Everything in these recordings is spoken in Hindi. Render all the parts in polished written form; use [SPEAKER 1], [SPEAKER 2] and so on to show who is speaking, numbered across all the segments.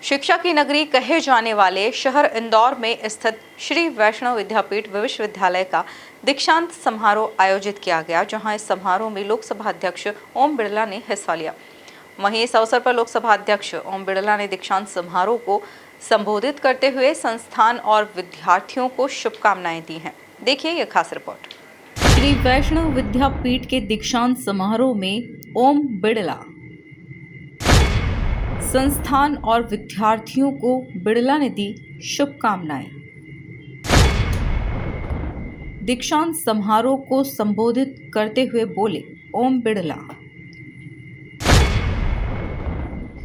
[SPEAKER 1] शिक्षा की नगरी कहे जाने वाले शहर इंदौर में स्थित श्री वैष्णव विद्यापीठ विश्वविद्यालय का दीक्षांत समारोह आयोजित किया गया, जहां इस समारोह में लोकसभा अध्यक्ष ओम बिरला ने हिस्सा लिया। वहीं इस अवसर पर लोकसभा अध्यक्ष ओम बिरला ने दीक्षांत समारोह को संबोधित करते हुए संस्थान और विद्यार्थियों को शुभकामनाएं दी हैं। देखिए यह खास रिपोर्ट। श्री वैष्णव विद्यापीठ के दीक्षांत समारोह में ओम बिरला संस्थान और विद्यार्थियों को बिरला ने दी शुभकामनाएं। दीक्षांत समारोह को संबोधित करते हुए बोले ओम बिरला,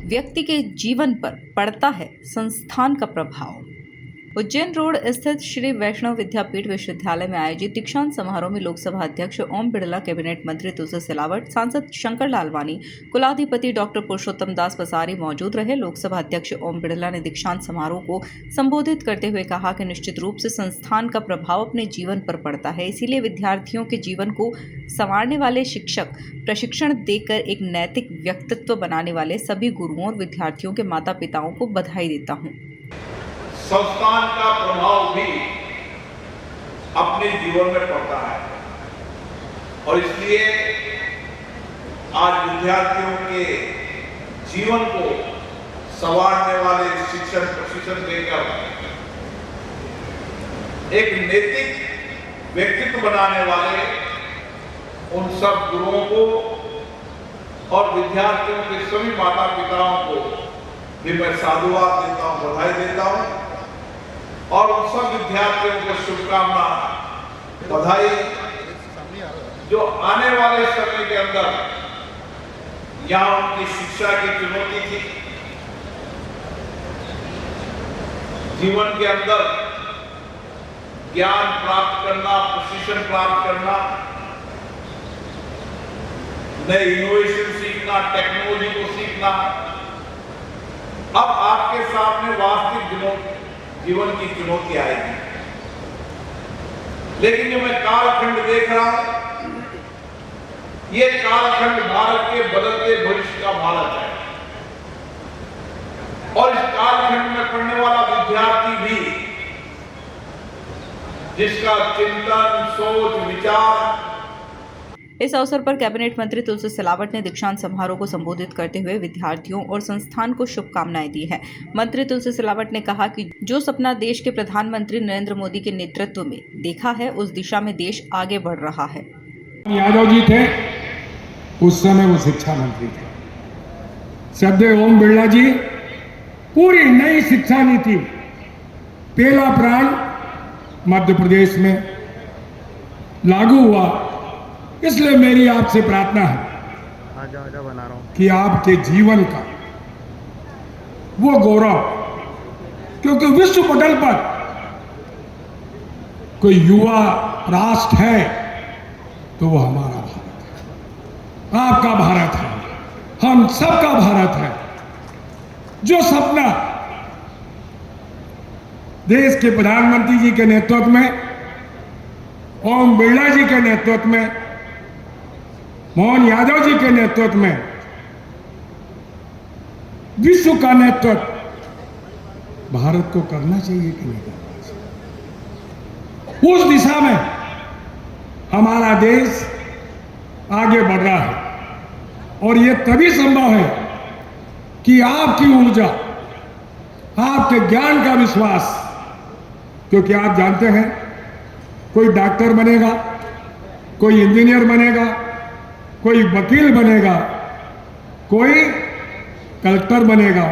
[SPEAKER 1] व्यक्ति के जीवन पर पड़ता है संस्थान का प्रभाव। उज्जैन रोड स्थित श्री वैष्णव विद्यापीठ विश्वविद्यालय में आयोजित दीक्षांत समारोह में लोकसभा अध्यक्ष ओम बिरला, कैबिनेट मंत्री तुलसी सिलावट, सांसद शंकर लालवानी, कुलाधिपति डॉक्टर पुरुषोत्तम दास पसारी मौजूद रहे। लोकसभा अध्यक्ष ओम बिरला ने दीक्षांत समारोह को संबोधित करते हुए कहा कि निश्चित रूप से संस्थान का प्रभाव अपने जीवन पर पड़ता है, इसीलिए विद्यार्थियों के जीवन को संवारने वाले शिक्षक, प्रशिक्षण देकर एक नैतिक व्यक्तित्व बनाने वाले सभी गुरुओं और विद्यार्थियों के माता पिताओं को बधाई देता हूँ।
[SPEAKER 2] संस्थान का प्रभाव भी अपने जीवन में पड़ता है और इसलिए आज विद्यार्थियों के जीवन को संवारने वाले शिक्षण प्रशिक्षण देकर एक नैतिक व्यक्तित्व बनाने वाले उन सब गुरुओं को और विद्यार्थियों के सभी माता पिताओं को भी मैं साधुवाद देता हूं, बधाई देता हूं और उन सब विद्यार्थियों को शुभकामना बधाई जो आने वाले समय के अंदर यहाँ उनकी शिक्षा की चुनौती थी, जीवन के अंदर ज्ञान प्राप्त करना, प्रशिक्षण प्राप्त करना, नए इनोवेशन सीखना, टेक्नोलॉजी को सीखना। अब आपके सामने वास्तविक जीवन की चुनौती आएगी, लेकिन जो मैं कालखंड देख रहा हूं, ये कालखंड भारत के बदलते भविष्य का भारत है और इस कालखंड में पढ़ने वाला विद्यार्थी भी जिसका चिंतन, सोच, विचार।
[SPEAKER 1] इस अवसर पर कैबिनेट मंत्री तुलसी सिलावट ने दीक्षांत समारोह को संबोधित करते हुए विद्यार्थियों और संस्थान को शुभकामनाएं दी हैं। मंत्री तुलसी सिलावट ने कहा कि जो सपना देश के प्रधानमंत्री नरेंद्र मोदी के नेतृत्व में देखा है, उस दिशा में देश आगे बढ़ रहा है।
[SPEAKER 3] यादव जी थे, उस समय वो शिक्षा मंत्री थे। श्रद्धेय ओम बिरला जी, पूरी नई शिक्षा नीति पहला प्राण मध्य प्रदेश में लागू हुआ। इसलिए मेरी आपसे प्रार्थना है
[SPEAKER 4] बना रहा हूं
[SPEAKER 3] कि आपके जीवन का वो गौरव, क्योंकि विश्व पटल पर कोई युवा राष्ट्र है तो वो हमारा भारत है, आपका भारत है, हम सबका भारत है। जो सपना देश के प्रधानमंत्री जी के नेतृत्व में, ओम बिरला जी के नेतृत्व में, मोहन यादव जी के नेतृत्व में विश्व का नेतृत्व भारत को करना चाहिए कि नहीं करना चाहिए, उस दिशा में हमारा देश आगे बढ़ रहा है और यह तभी संभव है कि आपकी ऊर्जा, आपके ज्ञान का विश्वास, क्योंकि आप जानते हैं कोई डॉक्टर बनेगा, कोई इंजीनियर बनेगा, कोई वकील बनेगा, कोई कलेक्टर बनेगा,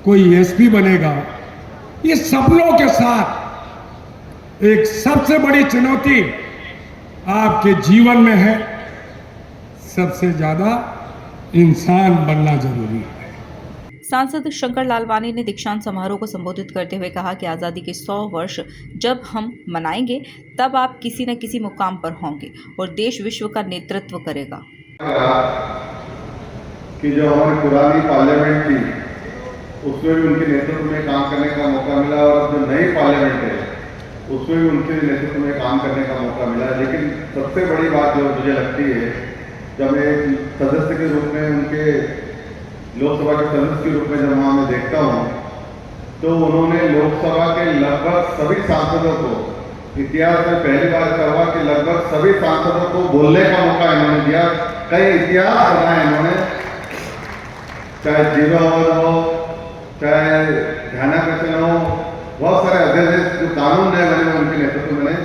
[SPEAKER 3] कोई एसपी बनेगा। ये सपनों के साथ एक सबसे बड़ी चुनौती आपके जीवन में है, सबसे ज्यादा इंसान बनना जरूरी है।
[SPEAKER 1] सांसद शंकर लालवानी ने दीक्षांत समारोह को संबोधित करते हुए कहा कि आज़ादी के 100 वर्ष जब हम मनाएंगे, तब आप किसी न किसी मुकाम पर होंगे और देश विश्व का नेतृत्व करेगा।
[SPEAKER 4] कि जो हमारी पुरानी पार्लियामेंट थी, उसमें भी उनके नेतृत्व में काम करने का मौका मिला और जो नई पार्लियामेंट है, उसमें भी उनके नेतृत्व में काम करने का मौका मिला। लेकिन सबसे बड़ी बात जो मुझे लगती है, जब मैं सदस्य के रूप में उनके लोकसभा के सदस्य के रूप में जब वहाँ मैं देखता हूँ तो उन्होंने लोकसभा के लगभग सभी सांसदों को, इतिहास में पहली बार ऐसा हुआ कि लगभग सभी सांसदों को बोलने का मौका इन्होंने दिया। कई इतिहास बनाए इन्होंने, चाहे जीरो आवर हो, चाहे ध्यानाकर्षण हो, बहुत सारे अध्यादेश जो कानून नए बने उनके नेतृत्व में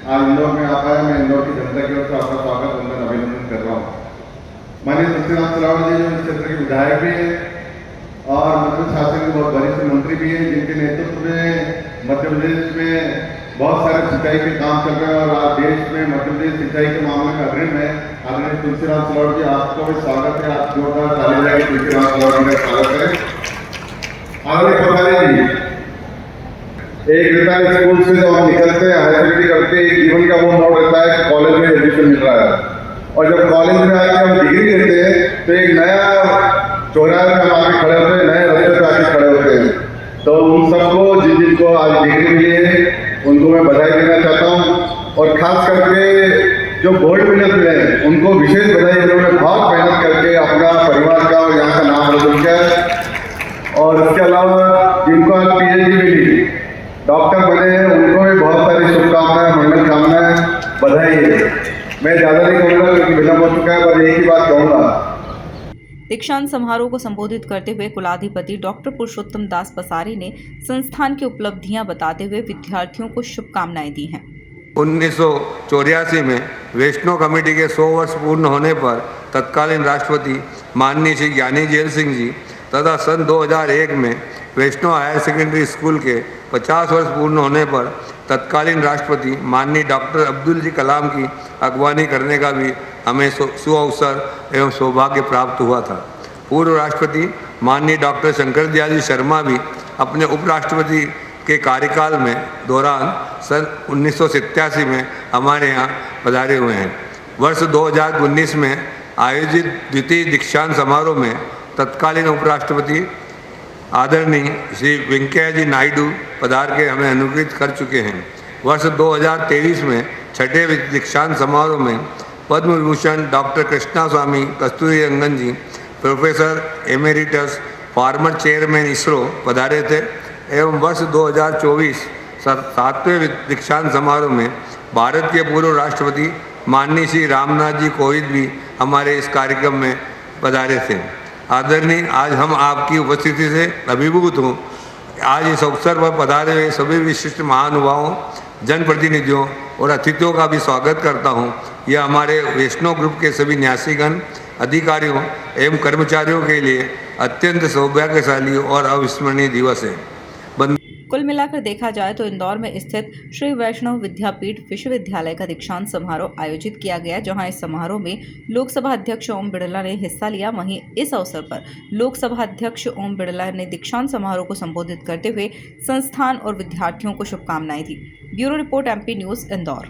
[SPEAKER 4] आज इंदौर में आ पाया। मैं इंदौर की जनता की ओर से आपका स्वागत वंदन अभिनंदन कर रहा हूँ। माननीय तुलसीराम सिलावट जी जो इस क्षेत्र के विधायक भी हैं और मध्य शासन के बहुत वरिष्ठ मंत्री भी हैं, जिनके नेतृत्व में मध्य प्रदेश में बहुत सारे सिंचाई के काम चल रहे हैं और आज देश में मध्य प्रदेश सिंचाई के मामले में अग्रणी है। आदरणीय तुलसीराम सिलावट जी, आपको भी स्वागत है। आप जोरदार ताली बजाएं तुलसीराम सिलावट जी का स्वागत करें। आदरणीय प्रधान जी, एक रहता है स्कूल से जब हम निकलते हैं, हायर सेकेंडरी करते हैं, जीवन का वो मोड़ रहता है कि कॉलेज में एडमिशन मिल रहा है, और जब कॉलेज में आके हम डिग्री लेते हैं तो एक नया चौराहे में हम आके खड़े होते हैं, नए रास्ते पे आके खड़े होते हैं। तो उन सबको जिनको आज डिग्री मिली है उनको मैं बधाई देना चाहता हूँ, और खास करके जो गोल्ड मेडल मिले हैं उनको विशेष बधाई। उन्होंने बहुत मेहनत करके अपना परिवार का और यहाँ का नाम रोशन किया। और इसके अलावा जिनको आज PhD मिली, डॉक्टर बने हैं, उनको भी बहुत सारी शुभकामनाएं, मंगल कामनाएं, बधाई है। मैं ज़्यादा नहीं कहूँगा क्योंकि विलम्ब हो चुका है, पर एक ही बात कहूँगा।
[SPEAKER 1] दीक्षांत समारोह को संबोधित करते हुए कुलाधिपति डॉक्टर पुरुषोत्तम दास पसारी ने संस्थान की उपलब्धियां बताते हुए विद्यार्थियों को शुभकामनाएं दी हैं।
[SPEAKER 5] 1984 में वैष्णो कमेटी के 100 वर्ष पूर्ण होने पर तत्कालीन राष्ट्रपति माननीय श्री ज्ञानी जेल सिंह जी तथा सन 2001 में वैष्णो हायर सेकेंडरी स्कूल के 50 वर्ष पूर्ण होने पर तत्कालीन राष्ट्रपति माननीय डॉक्टर अब्दुल जी कलाम की अगवानी करने का भी हमें सुअवसर एवं सौभाग्य प्राप्त हुआ था। पूर्व राष्ट्रपति माननीय डॉक्टर शंकर दयाल शर्मा भी अपने उपराष्ट्रपति के कार्यकाल में दौरान सन 1987 में हमारे यहाँ पधारे हुए हैं। वर्ष 2019 में आयोजित द्वितीय दीक्षांत समारोह में तत्कालीन उपराष्ट्रपति आदरणीय श्री वेंकैया जी नायडू पधार के हमें अनुग्रहित कर चुके हैं। वर्ष 2023 में छठे दीक्षांत समारोह में Padma Vibhushan doctor Krishna Swamy Kasturi Rangan ji, professor emeritus, former chairman ISRO पधारे थे। एवं वर्ष 2024 सातवें दीक्षांत समारोह में भारत के पूर्व राष्ट्रपति माननीय श्री रामनाथ जी कोविंद भी हमारे इस कार्यक्रम में पधारे थे। आदरणीय, आज हम आपकी उपस्थिति से अभिभूत हूँ। आज इस अवसर पर पधारे हुए सभी विशिष्ट महानुभावों, जनप्रतिनिधियों और अतिथियों का भी स्वागत करता हूँ। यह हमारे वैष्णो ग्रुप के सभी न्यासीगण, अधिकारियों एवं कर्मचारियों के लिए अत्यंत सौभाग्यशाली और अविस्मरणीय दिवस है।
[SPEAKER 1] कुल मिलाकर देखा जाए तो इंदौर में स्थित श्री वैष्णव विद्यापीठ विश्वविद्यालय का दीक्षांत समारोह आयोजित किया गया, जहां इस समारोह में लोकसभा अध्यक्ष ओम बिड़ला ने हिस्सा लिया। वहीं इस अवसर पर लोकसभा अध्यक्ष ओम बिड़ला ने दीक्षांत समारोह को संबोधित करते हुए संस्थान और विद्यार्थियों को शुभकामनाएं दी। Bureau report MP news Indore.